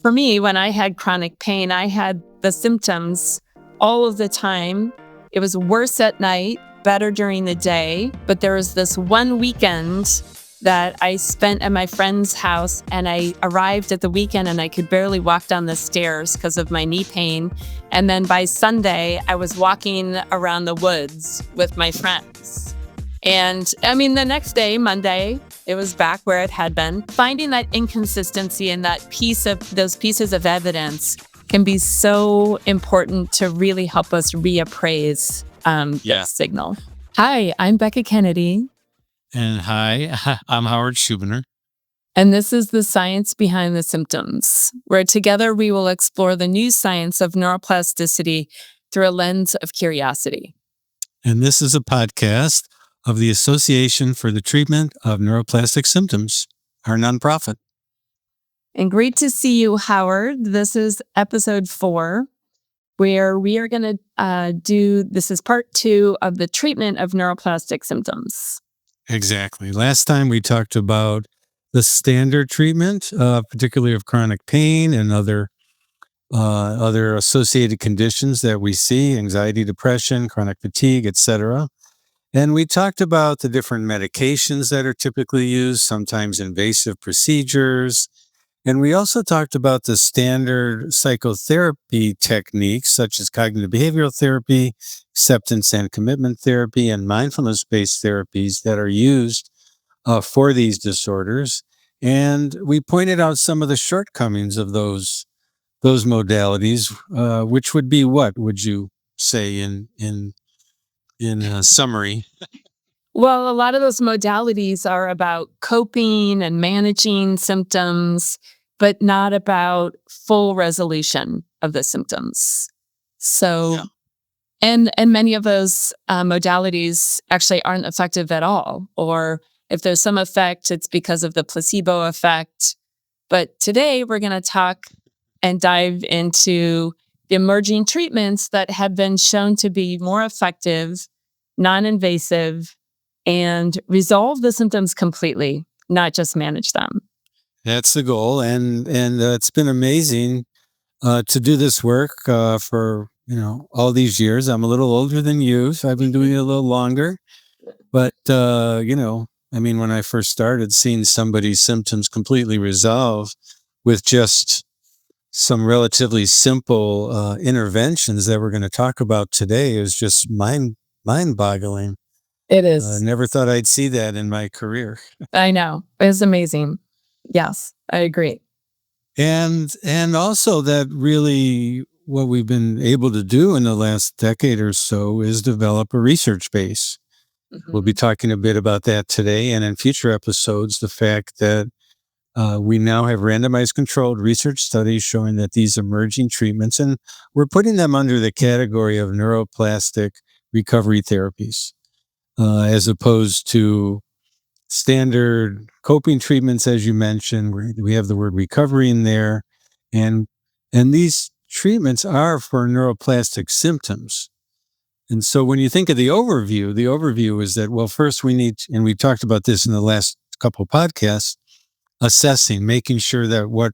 For me, when I had chronic pain, I had the symptoms all of the time. It was worse at night, better during the day. But there was this one weekend that I spent at my friend's house, and I arrived at the weekend and I could barely walk down the stairs because of my knee pain. And then by Sunday, I was walking around the woods with my friends. And I mean, the next day, Monday, it was back where it had been. Finding that inconsistency and that those pieces of evidence can be so important to really help us reappraise the signal. Hi, I'm Becca Kennedy. And hi, I'm Howard Schubiner. And this is The Science Behind the Symptoms, where together we will explore the new science of neuroplasticity through a lens of curiosity. And this is a podcast of the Association for the Treatment of Neuroplastic Symptoms, our nonprofit. And great to see you, Howard. This is episode 4, where we are going to this is part 2 of the treatment of neuroplastic symptoms. Exactly. Last time we talked about the standard treatment, particularly of chronic pain and other associated conditions that we see, anxiety, depression, chronic fatigue, etc. And we talked about the different medications that are typically used, sometimes invasive procedures. And we also talked about the standard psychotherapy techniques, such as cognitive behavioral therapy, acceptance and commitment therapy, and mindfulness-based therapies that are used for these disorders. And we pointed out some of the shortcomings of those modalities, which would be what would you say in summary? Well, a lot of those modalities are about coping and managing symptoms, but not about full resolution of the symptoms. So, and many of those modalities actually aren't effective at all. Or if there's some effect, it's because of the placebo effect. But today we're going to talk and dive into the emerging treatments that have been shown to be more effective, non-invasive, and resolve the symptoms completely, not just manage them. That's the goal, and it's been amazing to do this work for all these years. I'm a little older than you, so I've been doing it a little longer. But when I first started, seeing somebody's symptoms completely resolve with just some relatively simple interventions that we're going to talk about today is just mind-boggling. It is. Never thought I'd see that in my career. I know. It's amazing. Yes, I agree. And also that really what we've been able to do in the last decade or so is develop a research base. Mm-hmm. We'll be talking a bit about that today, and in future episodes, the fact that we now have randomized controlled research studies showing that these emerging treatments, and we're putting them under the category of neuroplastic recovery therapies. As opposed to standard coping treatments, as you mentioned, we have the word recovery in there, and these treatments are for neuroplastic symptoms. And so when you think of the overview is that, well, first we need, and we talked about this in the last couple of podcasts, assessing, making sure that what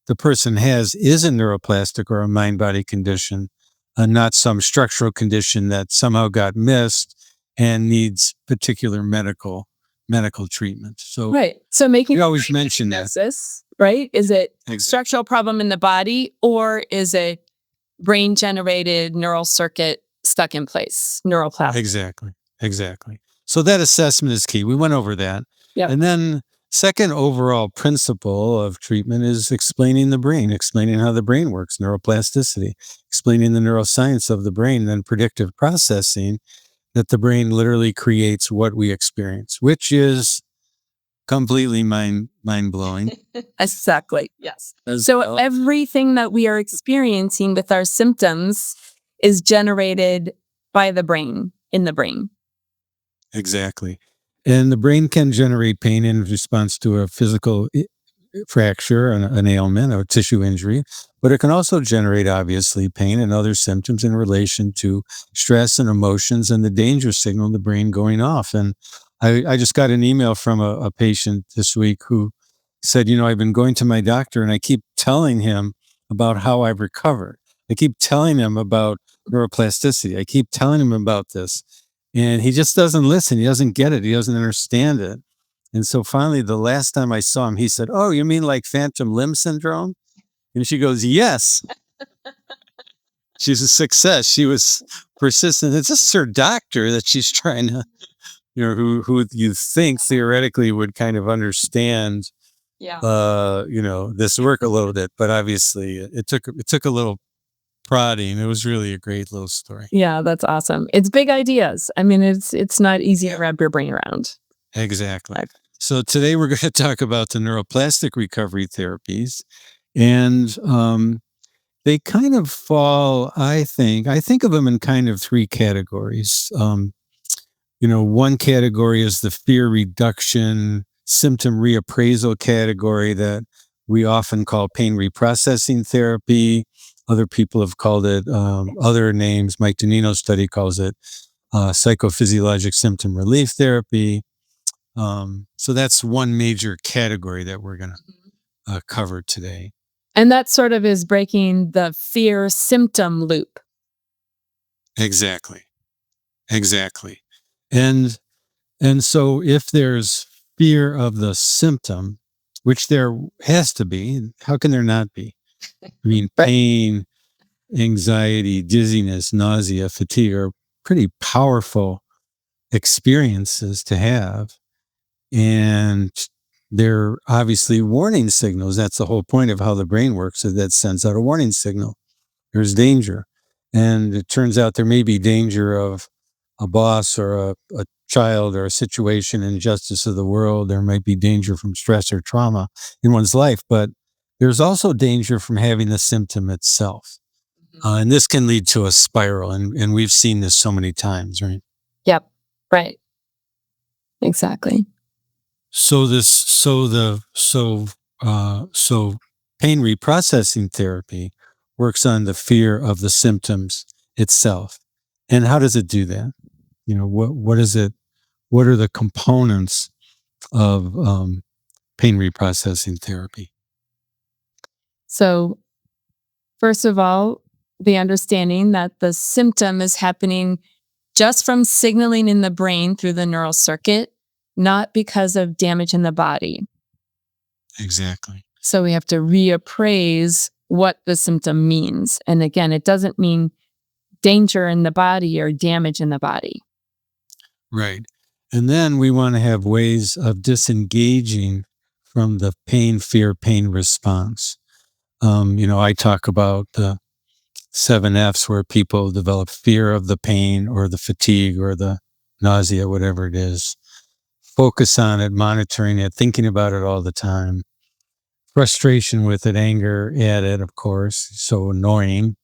the person has is a neuroplastic or a mind-body condition, not some structural condition that somehow got missed and needs particular medical treatment. So right. So making we always mention diagnosis, right? Is it structural problem in the body, or is it brain-generated neural circuit stuck in place, neuroplastic? Exactly. So that assessment is key. We went over that. Yep. And then second overall principle of treatment is explaining the brain, explaining how the brain works, neuroplasticity, explaining the neuroscience of the brain, then predictive processing, that the brain literally creates what we experience, which is completely mind-blowing. Exactly. Yes. So everything that we are experiencing with our symptoms is generated by the brain, in the brain. Exactly. And the brain can generate pain in response to a physical fracture, an ailment, or tissue injury, but it can also generate, obviously, pain and other symptoms in relation to stress and emotions and the danger signal in the brain going off. And I just got an email from a patient this week who said, I've been going to my doctor and I keep telling him about how I've recovered. I keep telling him about neuroplasticity. I keep telling him about this. And he just doesn't listen. He doesn't get it. He doesn't understand it. And so finally, the last time I saw him, he said, "Oh, you mean like phantom limb syndrome?" And she goes, "Yes." She's a success. She was persistent. It's just her doctor that she's trying to, who you think theoretically would kind of understand, this work a little bit. But obviously, it took a little prodding. It was really a great little story. Yeah, that's awesome. It's big ideas. I mean, it's not easy to wrap your brain around. Exactly. So today we're going to talk about the neuroplastic recovery therapies, and they kind of fall, I think of them in kind of three categories. One category is the fear reduction, symptom reappraisal category that we often call pain reprocessing therapy. Other people have called it other names. Mike Donino's study calls it psychophysiologic symptom relief therapy. So that's one major category that we're going to cover today. And that sort of is breaking the fear symptom loop. Exactly. And so if there's fear of the symptom, which there has to be, how can there not be? I mean, pain, anxiety, dizziness, nausea, fatigue are pretty powerful experiences to have. And they're obviously warning signals. That's the whole point of how the brain works, is that sends out a warning signal. There's danger. And it turns out there may be danger of a boss or a child or a situation, injustice of the world. There might be danger from stress or trauma in one's life, but there's also danger from having the symptom itself. And this can lead to a spiral. And we've seen this so many times, right? Yep. Right. Exactly. So pain reprocessing therapy works on the fear of the symptoms itself. And how does it do that? What is it? What are the components of pain reprocessing therapy? So, first of all, the understanding that the symptom is happening just from signaling in the brain through the neural circuit, not because of damage in the body. Exactly. So we have to reappraise what the symptom means. And again, it doesn't mean danger in the body or damage in the body. Right. And then we want to have ways of disengaging from the pain response. I talk about the 7 F's where people develop fear of the pain or the fatigue or the nausea, whatever it is. Focus on it, monitoring it, thinking about it all the time. Frustration with it, anger at it, of course, so annoying.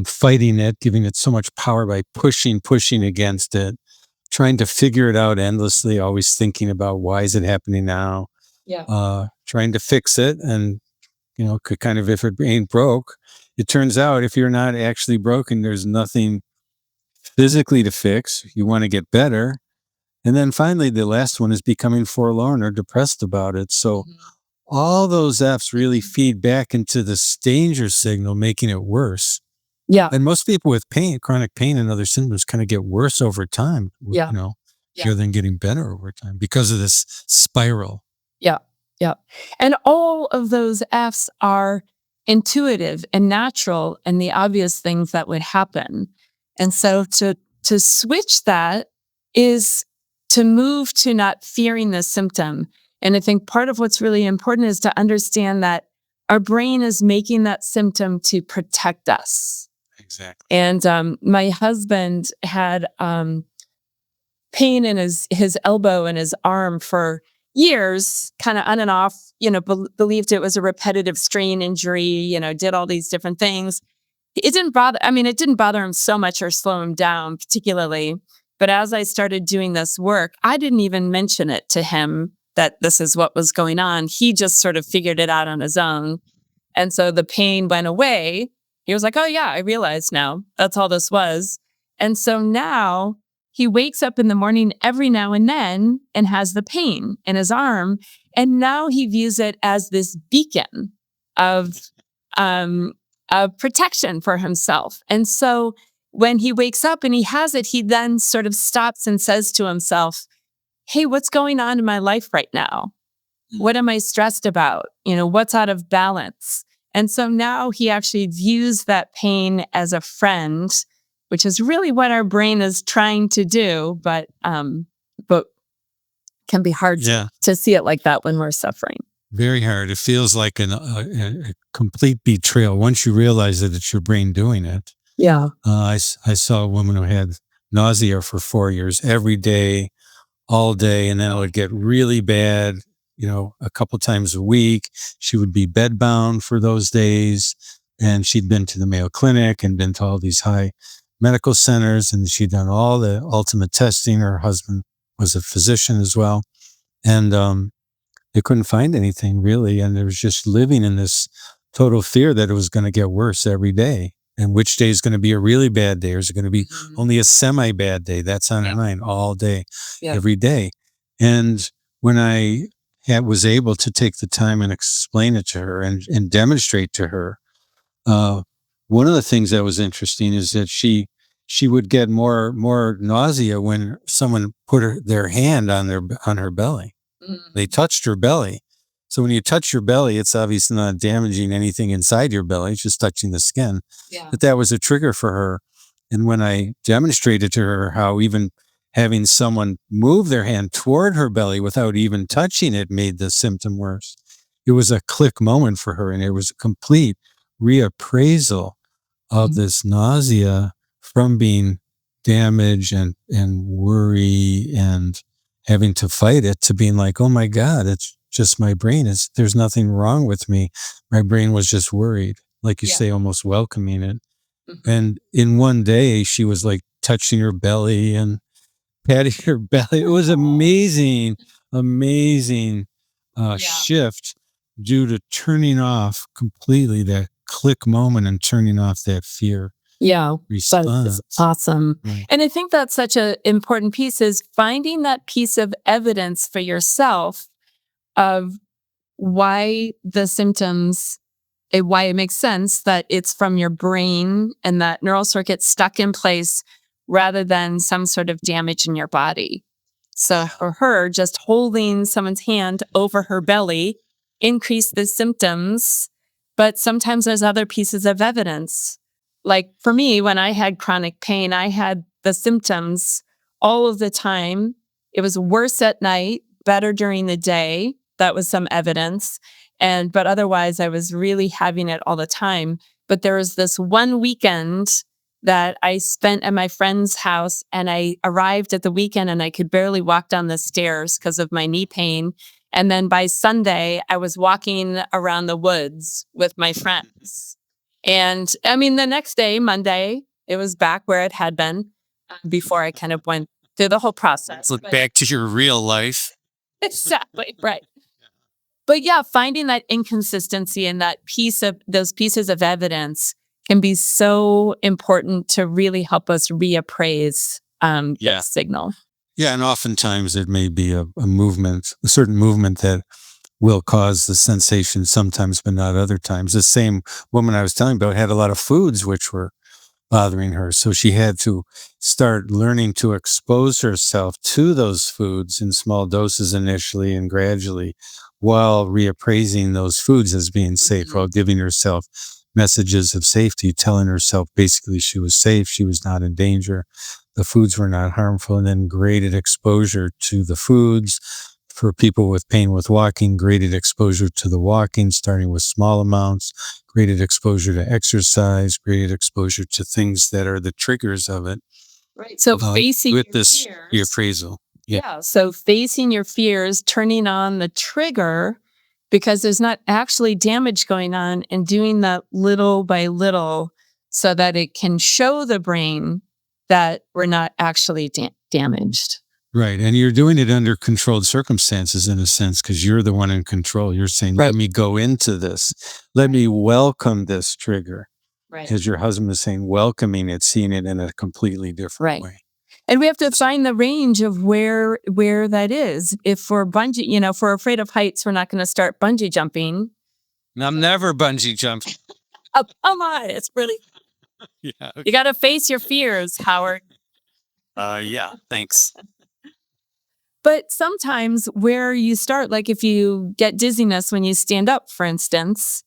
Fighting it, giving it so much power by pushing against it, trying to figure it out endlessly, always thinking about why is it happening now? Yeah. Trying to fix it, and could kind of, if it ain't broke, it turns out if you're not actually broken, there's nothing physically to fix. You want to get better. And then finally, the last one is becoming forlorn or depressed about it. So all those F's really feed back into this danger signal, making it worse. Yeah. And most people with pain, chronic pain and other symptoms kind of get worse over time, rather than getting better over time because of this spiral. Yeah. Yeah. And all of those F's are intuitive and natural and the obvious things that would happen. And so to switch that is to move to not fearing the symptom. And I think part of what's really important is to understand that our brain is making that symptom to protect us. Exactly. And my husband had pain in his elbow and his arm for years, kind of on and off, believed it was a repetitive strain injury, did all these different things. It didn't bother him so much or slow him down particularly. But as I started doing this work, I didn't even mention it to him that this is what was going on. He just sort of figured it out on his own. And so the pain went away. He was like, oh yeah, I realize now. That's all this was. And so now he wakes up in the morning every now and then and has the pain in his arm. And now he views it as this beacon of protection for himself. And so when he wakes up and he has it, he then sort of stops and says to himself, hey, what's going on in my life right now? What am I stressed about? What's out of balance? And so now he actually views that pain as a friend, which is really what our brain is trying to do, but can be hard to see it like that when we're suffering. Very hard. It feels like a complete betrayal once you realize that it's your brain doing it. Yeah. I saw a woman who had nausea for 4 years, every day, all day, and then it would get really bad, a couple times a week. She would be bedbound for those days, and she'd been to the Mayo Clinic and been to all these high medical centers, and she'd done all the ultimate testing. Her husband was a physician as well, and they couldn't find anything really, and there was just living in this total fear that it was going to get worse every day. And which day is going to be a really bad day, or is it going to be only a semi-bad day? That's on her mind all day, every day. And when I was able to take the time and explain it to her and demonstrate to her, one of the things that was interesting is that she would get more nausea when someone put their hand on her belly. They touched her belly. So when you touch your belly, it's obviously not damaging anything inside your belly. It's just touching the skin. Yeah. But that was a trigger for her. And when I demonstrated to her how even having someone move their hand toward her belly without even touching it made the symptom worse, it was a click moment for her. And it was a complete reappraisal of this nausea from being damaged and worry and having to fight it, to being like, oh my God, it's just my brain. There's nothing wrong with me. My brain was just worried, like you say, almost welcoming it. And in one day, she was like touching her belly and patting her belly. It was amazing shift due to turning off completely that click moment and turning off that fear. Yeah, response. That's awesome. Right. And I think that's such an important piece, is finding that piece of evidence for yourself of why the symptoms, why it makes sense that it's from your brain and that neural circuit's stuck in place rather than some sort of damage in your body. So for her, just holding someone's hand over her belly increased the symptoms, but sometimes there's other pieces of evidence. Like for me, when I had chronic pain, I had the symptoms all of the time. It was worse at night, better during the day. That was some evidence. But otherwise, I was really having it all the time. But there was this one weekend that I spent at my friend's house, and I arrived at the weekend and I could barely walk down the stairs because of my knee pain. And then by Sunday, I was walking around the woods with my friends. And I mean, the next day, Monday, it was back where it had been before I kind of went through the whole process. Look back to your real life. Exactly, right. But yeah, finding that inconsistency and those pieces of evidence can be so important to really help us reappraise the signal. Yeah, and oftentimes it may be a certain movement that will cause the sensation sometimes, but not other times. The same woman I was telling about had a lot of foods which were bothering her. So she had to start learning to expose herself to those foods in small doses initially and gradually, while reappraising those foods as being safe, while giving herself messages of safety, telling herself basically she was safe, she was not in danger, the foods were not harmful, and then graded exposure to the foods. For people with pain with walking, graded exposure to the walking, starting with small amounts, graded exposure to exercise, graded exposure to things that are the triggers of it. Right. So facing with your this fears, reappraisal. Yeah. So facing your fears, turning on the trigger, because there's not actually damage going on, and doing that little by little so that it can show the brain that we're not actually damaged. Right. And you're doing it under controlled circumstances in a sense, because you're the one in control. You're saying, let me go into this. Let me welcome this trigger. Right. As your husband is saying, welcoming it, seeing it in a completely different way. And we have to find the range of where that is. If we're bungee, if we're afraid of heights, we're not going to start bungee jumping. And I'm never bungee jumping. Oh my, it's really, Yeah. you got to face your fears, Howard. Yeah. Thanks. But sometimes where you start, like if you get dizziness when you stand up, for instance,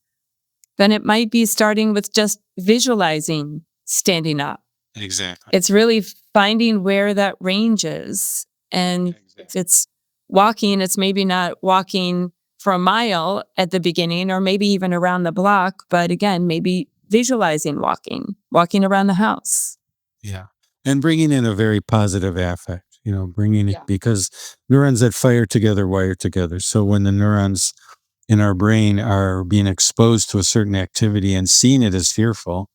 then it might be starting with just visualizing standing up. Exactly. It's really finding where that range is. And if it's walking, it's maybe not walking for a mile at the beginning or maybe even around the block. But again, maybe visualizing walking around the house. Yeah. And bringing in a very positive affect, bringing it Yeah. because neurons that fire together wire together. So when the neurons in our brain are being exposed to a certain activity and seeing it as fearful,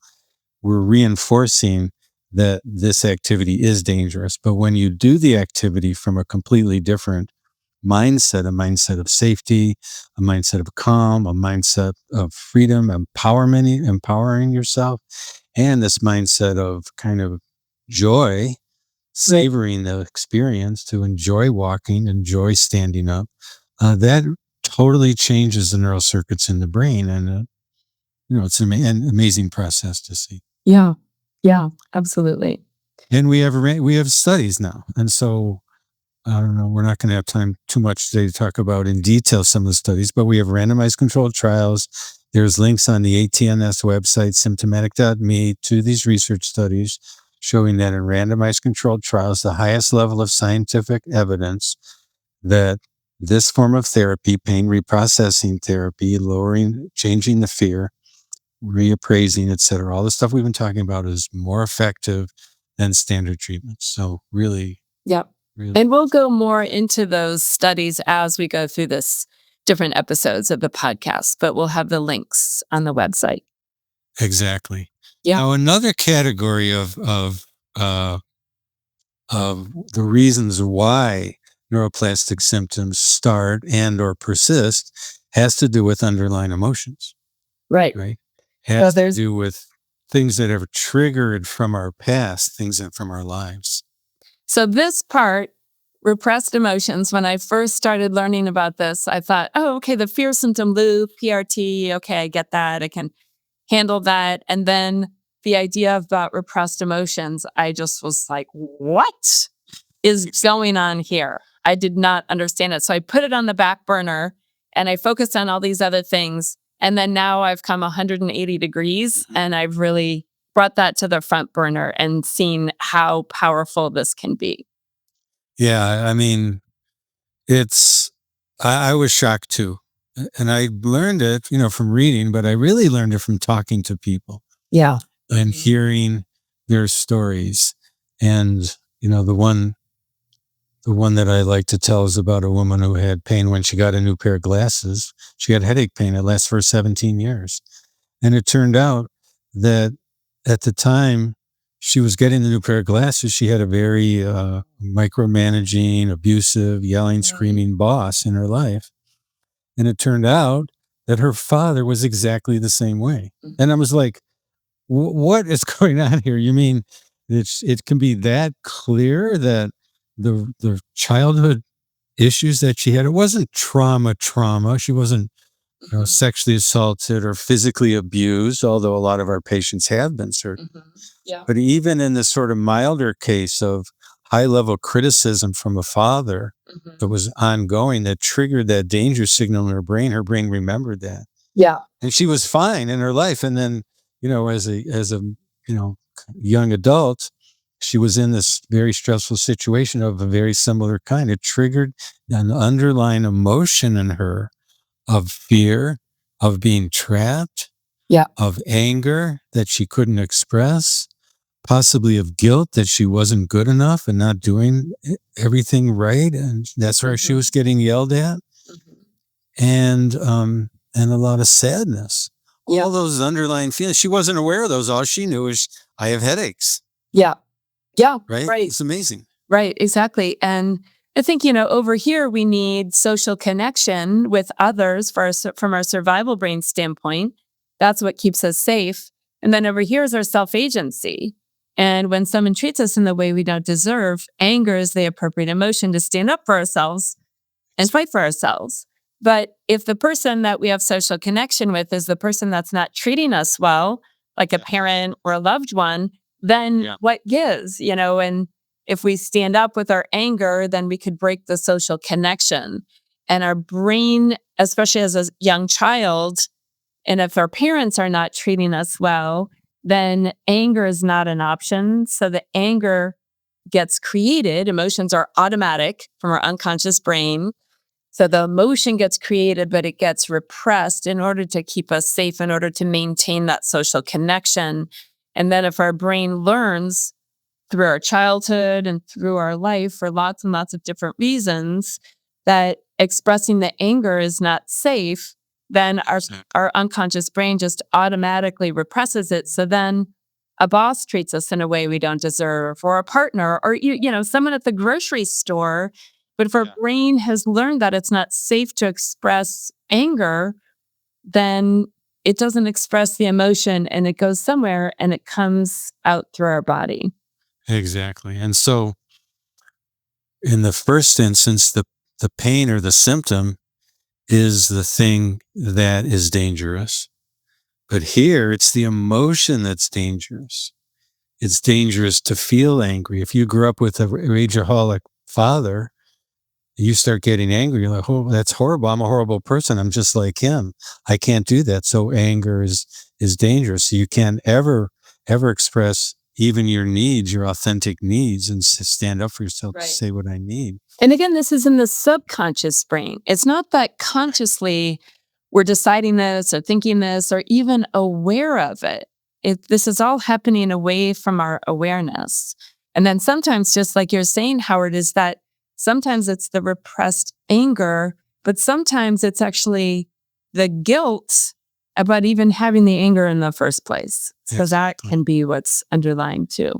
we're reinforcing that this activity is dangerous. But when you do the activity from a completely different mindset, a mindset of safety, a mindset of calm, a mindset of freedom, empowering yourself, and this mindset of kind of joy, savoring the experience, to enjoy walking, enjoy standing up, that totally changes the neural circuits in the brain. And, it's an amazing process to see. Yeah. Yeah, absolutely. And we have studies now. And so, I don't know, we're not going to have time too much today to talk about in detail some of the studies, but we have randomized controlled trials. There's links on the ATNS website, symptomatic.me, to these research studies showing that in randomized controlled trials, the highest level of scientific evidence that this form of therapy, pain reprocessing therapy, changing the fear, reappraising, et cetera, all the stuff we've been talking about is more effective than standard treatments. So really, Yep. really. And we'll go more into those studies as we go through this different episodes of the podcast, but we'll have the links on the website. Exactly. Yeah. Now, another category of the reasons why neuroplastic symptoms start and or persist has to do with underlying emotions. Right. Has to do with things that are triggered from our past, things from our lives. So this part, repressed emotions, when I first started learning about this, I thought, oh, okay, the fear symptom loop, PRT, okay, I get that. I can handle that. And then the idea about repressed emotions, I just was like, what is going on here? I did not understand it. So I put it on the back burner and I focused on all these other things. And then now I've come 180 degrees and I've really brought that to the front burner and seen how powerful this can be. Yeah, I mean, I was shocked too. And I learned it, from reading, but I really learned it from talking to people. Yeah. And hearing their stories. And, the one that I like to tell is about a woman who had pain when she got a new pair of glasses. She had headache pain. It lasted for 17 years. And it turned out that at the time she was getting the new pair of glasses, she had a very micromanaging, abusive, yelling, screaming boss in her life. And it turned out that her father was exactly the same way. And I was like, what is going on here? You mean it can be that clear that the childhood issues that she had, it wasn't trauma. She wasn't sexually assaulted or physically abused, although a lot of our patients have been, certainly. Yeah. But even in this sort of milder case of high level criticism from a father that was ongoing, that triggered that danger signal in her brain remembered that. Yeah. And she was fine in her life. And then, as a young adult, she was in this very stressful situation of a very similar kind. It triggered an underlying emotion in her of fear, of being trapped, of anger that she couldn't express, possibly of guilt that she wasn't good enough and not doing everything right. And that's where she was getting yelled at. And a lot of sadness. All those underlying feelings. She wasn't aware of those. All she knew is I have headaches. Yeah. Yeah. Right? It's amazing. Right. Exactly. And I think, over here, we need social connection with others from our survival brain standpoint. That's what keeps us safe. And then over here is our self-agency. And when someone treats us in the way we don't deserve, anger is the appropriate emotion to stand up for ourselves and fight for ourselves. But if the person that we have social connection with is the person that's not treating us well, like a parent or a loved one, then what gives, and if we stand up with our anger, then we could break the social connection. And our brain, especially as a young child, and if our parents are not treating us well, then anger is not an option. So the anger gets created. Emotions are automatic from our unconscious brain. So the emotion gets created, but it gets repressed in order to keep us safe, in order to maintain that social connection. And then if our brain learns through our childhood and through our life for lots and lots of different reasons that expressing the anger is not safe, then our unconscious brain just automatically represses it. So then a boss treats us in a way we don't deserve, or a partner, or someone at the grocery store. But if our brain has learned that it's not safe to express anger, then it doesn't express the emotion, and it goes somewhere and it comes out through our body. Exactly. And so in the first instance, the pain or the symptom is the thing that is dangerous. But here it's the emotion that's dangerous. It's dangerous to feel angry. If you grew up with a rageaholic father, you start getting angry. You're like, oh, that's horrible. I'm a horrible person. I'm just like him. I can't do that. So anger is dangerous. So you can't ever express even your needs, your authentic needs, and stand up for yourself to say what I need. And again, this is in the subconscious brain. It's not that consciously we're deciding this or thinking this or even aware of it. This is all happening away from our awareness. And then sometimes, just like you're saying, Howard, is that sometimes it's the repressed anger, but sometimes it's actually the guilt about even having the anger in the first place. So that can be what's underlying too.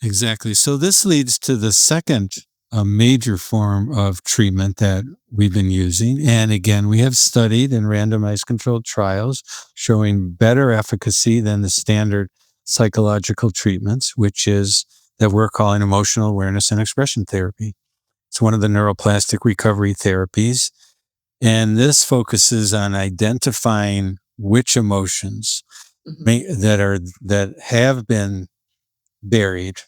Exactly. So this leads to the second major form of treatment that we've been using. And again, we have studied in randomized controlled trials showing better efficacy than the standard psychological treatments, which is that we're calling emotional awareness and expression therapy. It's one of the neuroplastic recovery therapies. And this focuses on identifying which emotions that have been buried,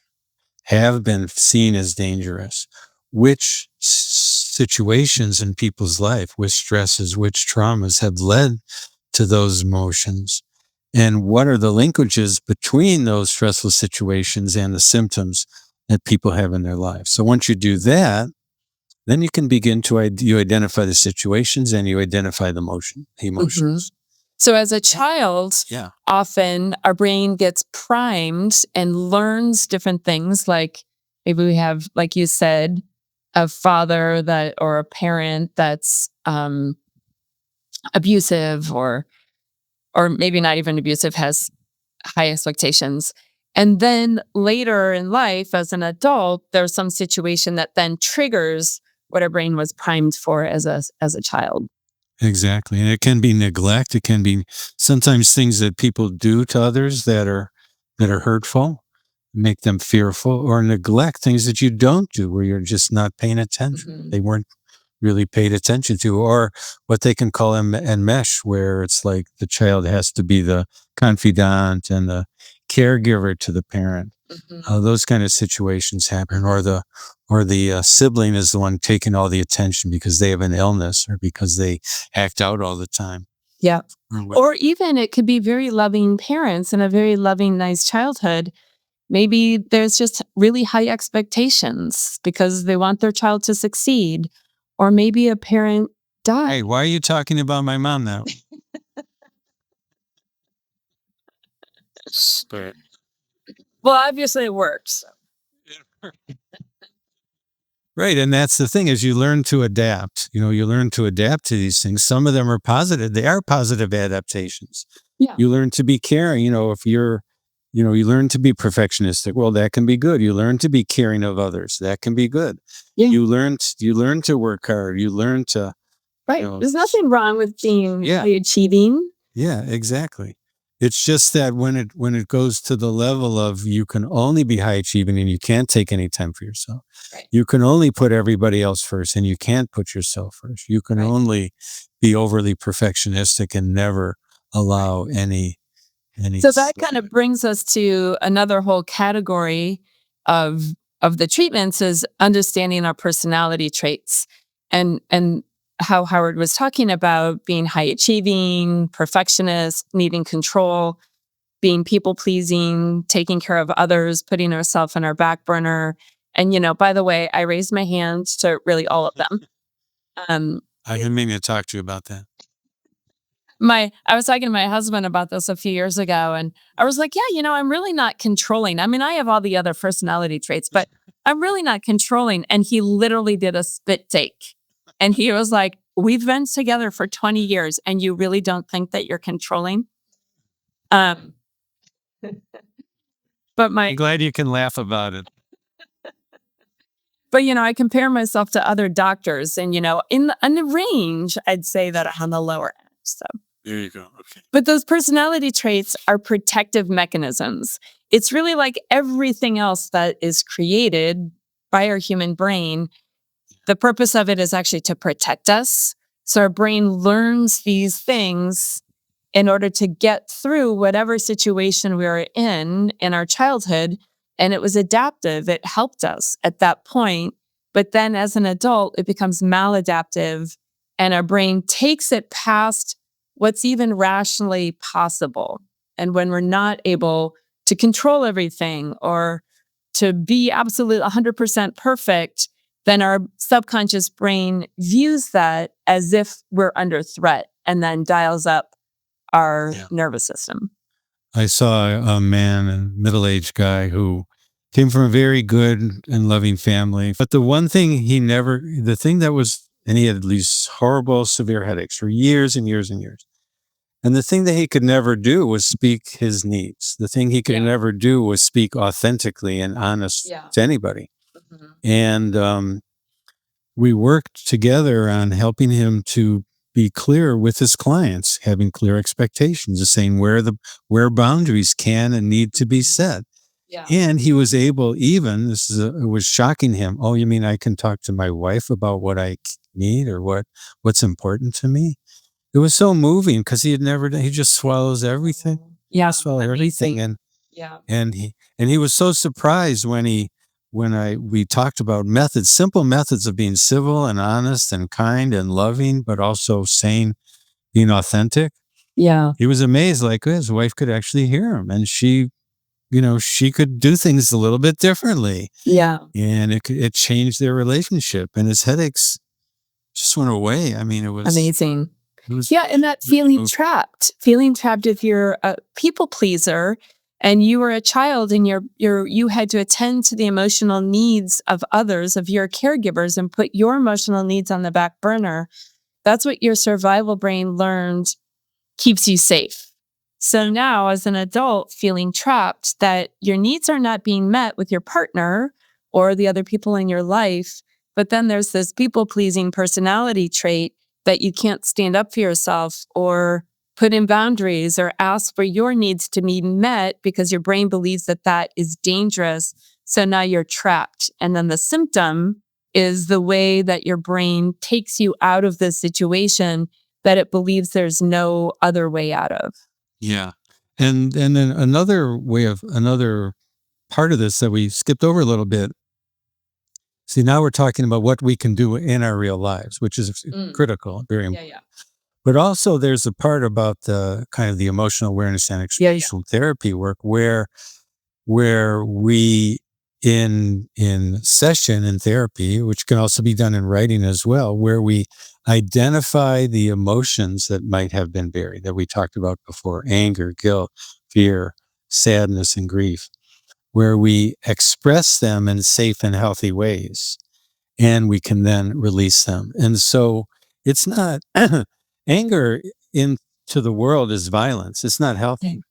have been seen as dangerous, which situations in people's life, which stresses, which traumas have led to those emotions, and what are the linkages between those stressful situations and the symptoms that people have in their lives. So once you do that, then you can begin to you identify the situations and you identify the emotions. Mm-hmm. So as a child, often our brain gets primed and learns different things. Like maybe we have, like you said, a father or a parent that's abusive or maybe not even abusive, has high expectations. And then later in life, as an adult, there's some situation that then triggers what our brain was primed for as a child. Exactly. And it can be neglect. It can be sometimes things that people do to others that are hurtful, make them fearful, or neglect things that you don't do where you're just not paying attention. Mm-hmm. They weren't really paid attention to, or what they can call enmesh, where it's like the child has to be the confidant and the caregiver to the parent. Mm-hmm. Those kind of situations happen, or the sibling is the one taking all the attention because they have an illness or because they act out all the time. Yeah. Or even it could be very loving parents and a very loving, nice childhood. Maybe there's just really high expectations because they want their child to succeed. Or maybe a parent died. Hey, why are you talking about my mom now? Well, obviously it works. Right. And that's the thing, is you learn to adapt. You learn to adapt to these things. Some of them are positive. They are positive adaptations. Yeah. You learn to be caring. If you're, you learn to be perfectionistic. Well, that can be good. You learn to be caring of others. That can be good. Yeah. You learn to work hard. You learn to. Right. There's nothing wrong with being achieving. Yeah, exactly. It's just that when it goes to the level of you can only be high achieving and you can't take any time for yourself. Right. You can only put everybody else first and you can't put yourself first. You can only be overly perfectionistic and never allow any. So that kind of brings us to another whole category of the treatments is understanding our personality traits and how Howard was talking about being high achieving, perfectionist, needing control, being people pleasing, taking care of others, putting ourselves on our back burner. And, by the way, I raised my hand to really all of them. I didn't mean to talk to you about that. I was talking to my husband about this a few years ago, and I was like, yeah, I'm really not controlling. I mean, I have all the other personality traits, but I'm really not controlling. And he literally did a spit take. And he was like, we've been together for 20 years, and you really don't think that you're controlling? But I'm glad you can laugh about it. But, I compare myself to other doctors, and, in the range, I'd say that I'm on the lower end. So there you go. Okay. But those personality traits are protective mechanisms. It's really like everything else that is created by our human brain. The purpose of it is actually to protect us. So our brain learns these things in order to get through whatever situation we were in our childhood. And it was adaptive. It helped us at that point. But then as an adult, it becomes maladaptive and our brain takes it past what's even rationally possible. And when we're not able to control everything or to be absolutely 100% perfect, then our subconscious brain views that as if we're under threat and then dials up our nervous system. I saw a man, a middle-aged guy who came from a very good and loving family. But the one thing and he had these horrible, severe headaches for years and years and years. And the thing that he could never do was speak his needs. The thing he could never do was speak authentically and honest to anybody. Mm-hmm. And we worked together on helping him to be clear with his clients, having clear expectations, saying where boundaries can and need to be set. Yeah. And he was able, it was shocking him. Oh, you mean I can talk to my wife about what I need or what's important to me? It was so moving because he just swallows everything. Yeah. Swallow everything. And he was so surprised when we talked about simple methods of being civil and honest and kind and loving, but also being authentic. Yeah. He was amazed, like his wife could actually hear him and she could do things a little bit differently. Yeah. And it changed their relationship and his headaches just went away. I mean, it was amazing. And that feeling trapped if you're a people pleaser and you were a child and you had to attend to the emotional needs of others, of your caregivers, and put your emotional needs on the back burner. That's what your survival brain learned keeps you safe. So now as an adult feeling trapped that your needs are not being met with your partner or the other people in your life, but then there's this people-pleasing personality trait that you can't stand up for yourself or put in boundaries or ask for your needs to be met because your brain believes that is dangerous. So now you're trapped. And then the symptom is the way that your brain takes you out of this situation that it believes there's no other way out of. Yeah. And then another part of this that we skipped over a little bit. See, now we're talking about what we can do in our real lives, which is critical, very important. Yeah. But also there's a part about the kind of the emotional awareness and expression therapy work where we in session in therapy, which can also be done in writing as well, where we identify the emotions that might have been buried that we talked about before: anger, guilt, fear, sadness, and grief, where we express them in safe and healthy ways, and we can then release them. And so it's not anger into the world is violence. It's not healthy.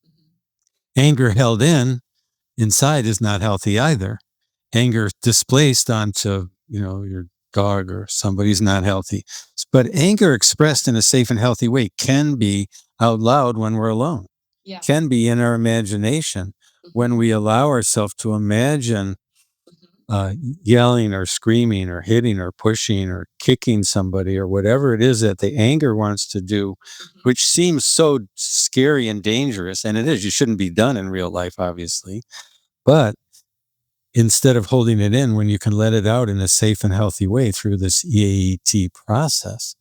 Mm-hmm. Anger held inside is not healthy either. Anger displaced onto, your dog or somebody's not healthy. But anger expressed in a safe and healthy way can be out loud when we're alone. can be in our imagination. When we allow ourselves to imagine yelling or screaming or hitting or pushing or kicking somebody or whatever it is that the anger wants to do, which seems so scary and dangerous, and it is, you shouldn't be done in real life, obviously, but instead of holding it in, when you can let it out in a safe and healthy way through this EAT process,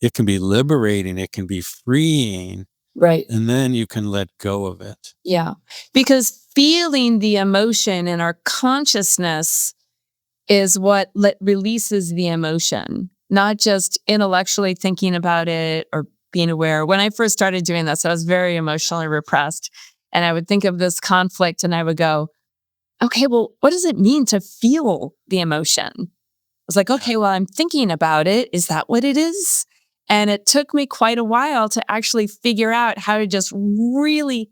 it can be liberating, it can be freeing, Right. and then you can let go of it. Yeah. Because feeling the emotion in our consciousness is what releases the emotion, not just intellectually thinking about it or being aware. When I first started doing this, I was very emotionally repressed. And I would think of this conflict and I would go, okay, well, what does it mean to feel the emotion? I was like, okay, well, I'm thinking about it. Is that what it is? And it took me quite a while to actually figure out how to just really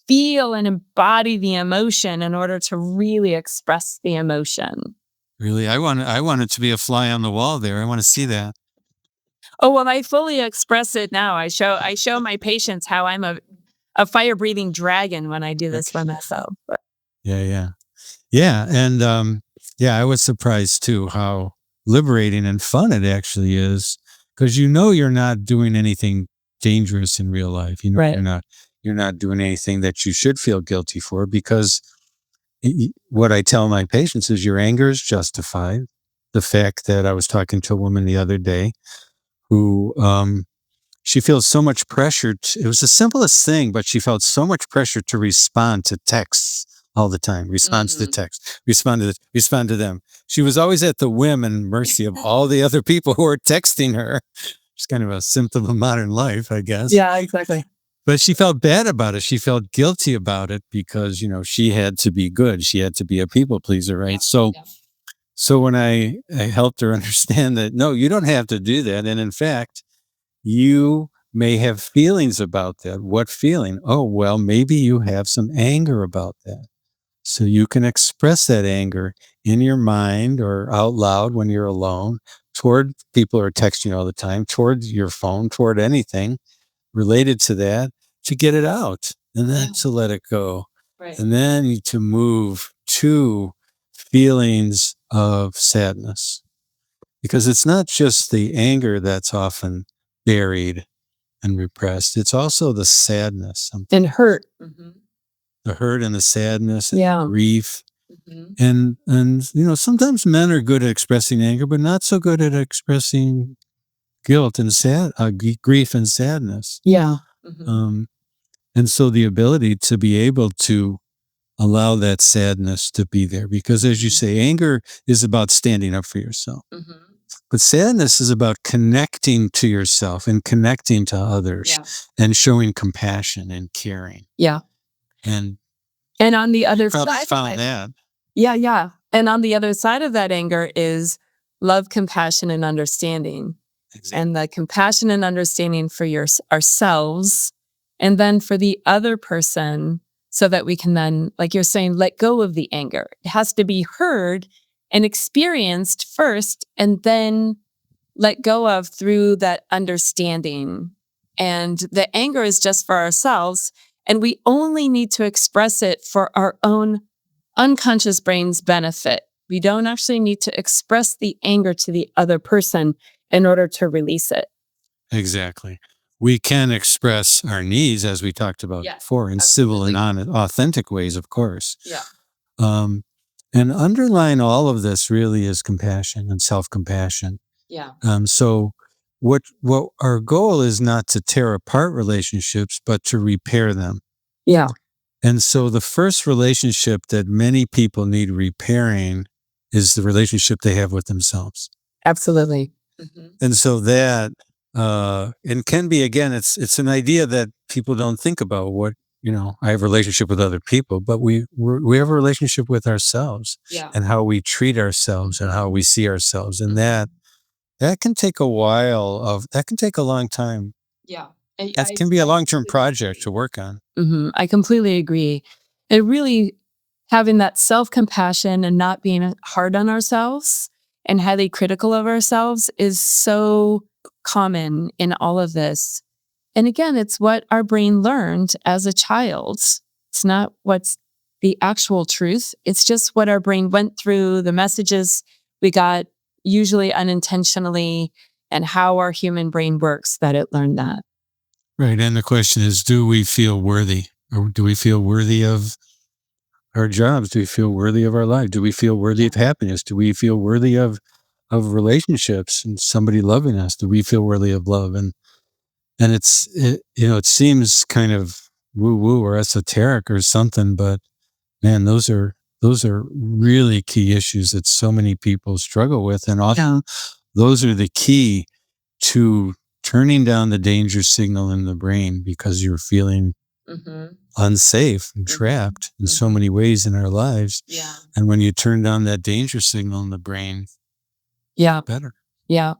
feel and embody the emotion in order to really express the emotion. Really, I want it to be a fly on the wall there. I want to see that. Oh, well, I fully express it now. I show my patients how I'm a fire-breathing dragon when I do this for myself. Yeah. And I was surprised too how liberating and fun it actually is, because you're not doing anything dangerous in real life. Right. You're not doing anything that you should feel guilty for, because what I tell my patients is your anger is justified. The fact that I was talking to a woman the other day who she feels so much pressure. It was the simplest thing, but she felt so much pressure to respond to texts all the time. Respond to the text, respond to them. She was always at the whim and mercy of all the other people who were texting her. It's kind of a symptom of modern life, I guess. Yeah, exactly. But she felt bad about it. She felt guilty about it because, she had to be good. She had to be a people pleaser, right? So when I helped her understand that, no, you don't have to do that. And in fact, you may have feelings about that. What feeling? Oh, well, maybe you have some anger about that. So you can express that anger in your mind or out loud when you're alone, toward people who are texting you all the time, toward your phone, toward anything related to that, to get it out and then to let it go. Right. And then to move to feelings of sadness. Because it's not just the anger that's often buried and repressed. It's also the sadness. And hurt. The hurt and the sadness and Yeah. grief. And sometimes men are good at expressing anger, but not so good at expressing guilt and grief and sadness. Yeah. And so the ability to be able to allow that sadness to be there, because as you say, anger is about standing up for yourself. But sadness is about connecting to yourself and connecting to others and showing compassion and caring. Yeah. And on the other probably side, found that. Yeah. And on the other side of that anger is love, compassion, and understanding. Exactly. And the compassion and understanding for ourselves, and then for the other person, so that we can then, like you're saying, let go of the anger. It has to be heard and experienced first, and then let go of through that understanding. And the anger is just for ourselves, and we only need to express it for our own unconscious brain's benefit. We don't actually need to express the anger to the other person in order to release it. Exactly. We can express our needs, as we talked about before, in civil and authentic ways, of course. Yeah. And underlying all of this really is compassion and self-compassion. Yeah. So what our goal is not to tear apart relationships, but to repair them. Yeah. And so the first relationship that many people need repairing is the relationship they have with themselves. Absolutely. And so that, and can be, again, it's an idea that people don't think about. What, I have a relationship with other people, but we have a relationship with ourselves and how we treat ourselves and how we see ourselves. And that can take a while that can take a long time. Yeah. That can be a long-term project to work on. I completely agree. And really having that self-compassion and not being hard on ourselves and highly critical of ourselves is so common in all of this. And again, it's what our brain learned as a child. It's not what's the actual truth. It's just what our brain went through, the messages we got, usually unintentionally, and how our human brain works that it learned that. Right. And the question is, do we feel worthy? Or do we feel worthy of our jobs? Do we feel worthy of our life? Do we feel worthy of happiness? Do we feel worthy of relationships and somebody loving us? Do we feel worthy of love? And it seems kind of woo-woo or esoteric or something, but man, those are really key issues that so many people struggle with. And often those are the key to turning down the danger signal in the brain, because you're feeling unsafe and trapped in so many ways in our lives. Yeah. And when you turn down that danger signal in the brain, better. Yeah.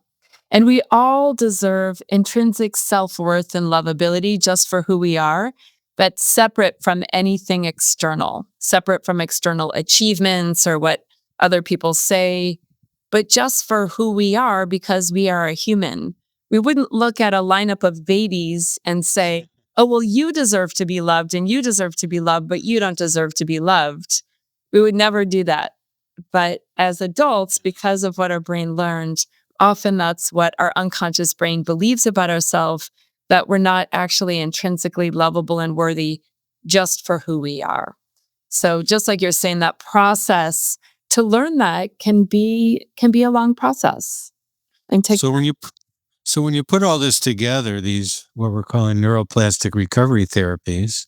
And we all deserve intrinsic self-worth and lovability just for who we are, but separate from anything external, separate from external achievements or what other people say, but just for who we are, because we are a human. We wouldn't look at a lineup of babies and say, oh, well, you deserve to be loved and you deserve to be loved, but you don't deserve to be loved. We would never do that. But as adults, because of what our brain learned, often that's what our unconscious brain believes about ourselves, that we're not actually intrinsically lovable and worthy just for who we are. So just like you're saying, that process to learn that can be a long process. And So when you put all this together, these what we're calling neuroplastic recovery therapies,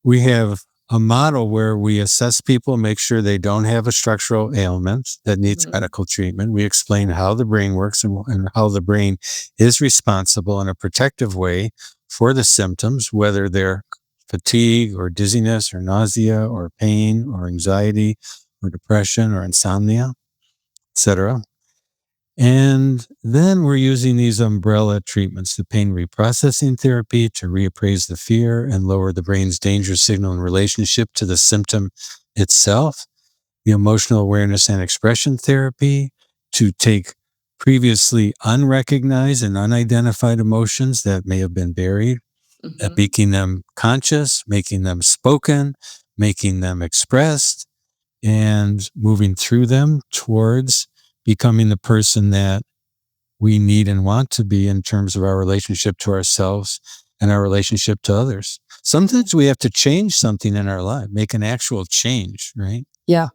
we have a model where we assess people, make sure they don't have a structural ailment that needs medical treatment. We explain how the brain works and how the brain is responsible in a protective way for the symptoms, whether they're fatigue or dizziness or nausea or pain or anxiety or depression or insomnia, etc. And then we're using these umbrella treatments, the pain reprocessing therapy, to reappraise the fear and lower the brain's danger signal in relationship to the symptom itself, the emotional awareness and expression therapy, to take previously unrecognized and unidentified emotions that may have been buried, and making them conscious, making them spoken, making them expressed, and moving through them towards becoming the person that we need and want to be in terms of our relationship to ourselves and our relationship to others. Sometimes we have to change something in our life, make an actual change, right? Yeah.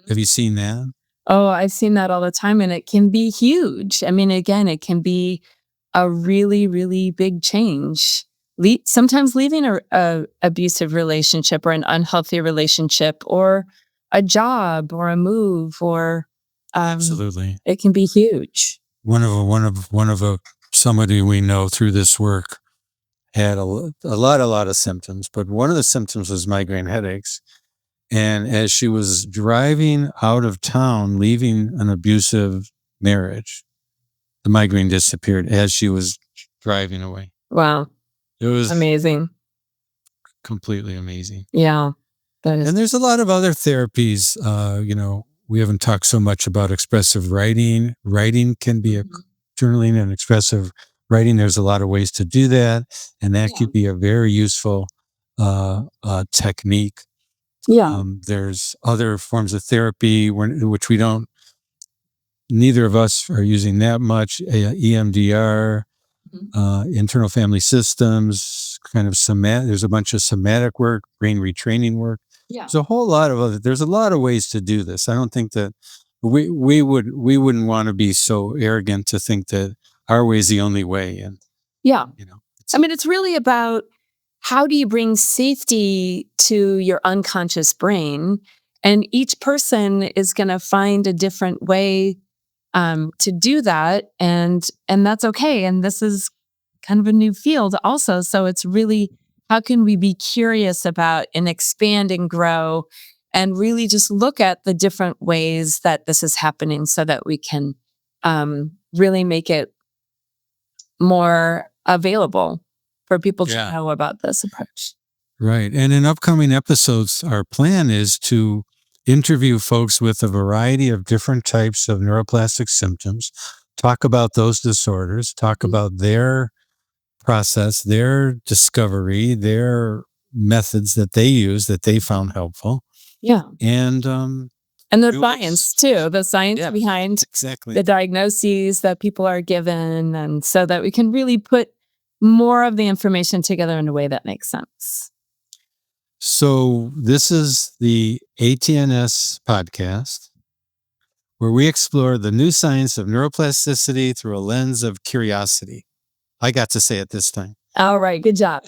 Have you seen that? Oh, I've seen that all the time, and it can be huge. I mean, again, it can be a really, really big change. Sometimes leaving a abusive relationship or an unhealthy relationship or a job or a move or Absolutely. it can be huge. One of somebody we know through this work had a lot of symptoms, but one of the symptoms was migraine headaches. And as she was driving out of town, leaving an abusive marriage, the migraine disappeared as she was driving away. Wow. It was amazing. Completely amazing. Yeah. That is. And there's a lot of other therapies. We haven't talked so much about expressive writing. Writing can be journaling and expressive writing. There's a lot of ways to do that. And that could be a very useful technique. Yeah. There's other forms of therapy which neither of us are using that much. EMDR, internal family systems, kind of there's a bunch of somatic work, brain retraining work. Yeah. There's a lot of ways to do this. I don't think that we wouldn't want to be so arrogant to think that our way is the only way. And it's really about how do you bring safety to your unconscious brain, and each person is going to find a different way to do that, and that's okay. And this is kind of a new field also, so it's really how can we be curious about and expand and grow, and really just look at the different ways that this is happening, so that we can really make it more available for people to know about this approach. Right. And in upcoming episodes, our plan is to interview folks with a variety of different types of neuroplastic symptoms, talk about those disorders, talk about their process, their discovery, their methods that they use that they found helpful. Yeah. And the science too, the science behind exactly the diagnoses that people are given, and so that we can really put more of the information together in a way that makes sense. So this is the ATNS podcast, where we explore the new science of neuroplasticity through a lens of curiosity. I got to say it this time. All right, good job.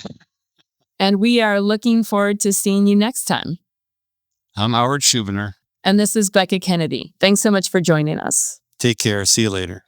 And we are looking forward to seeing you next time. I'm Howard Schubiner. And this is Becca Kennedy. Thanks so much for joining us. Take care. See you later.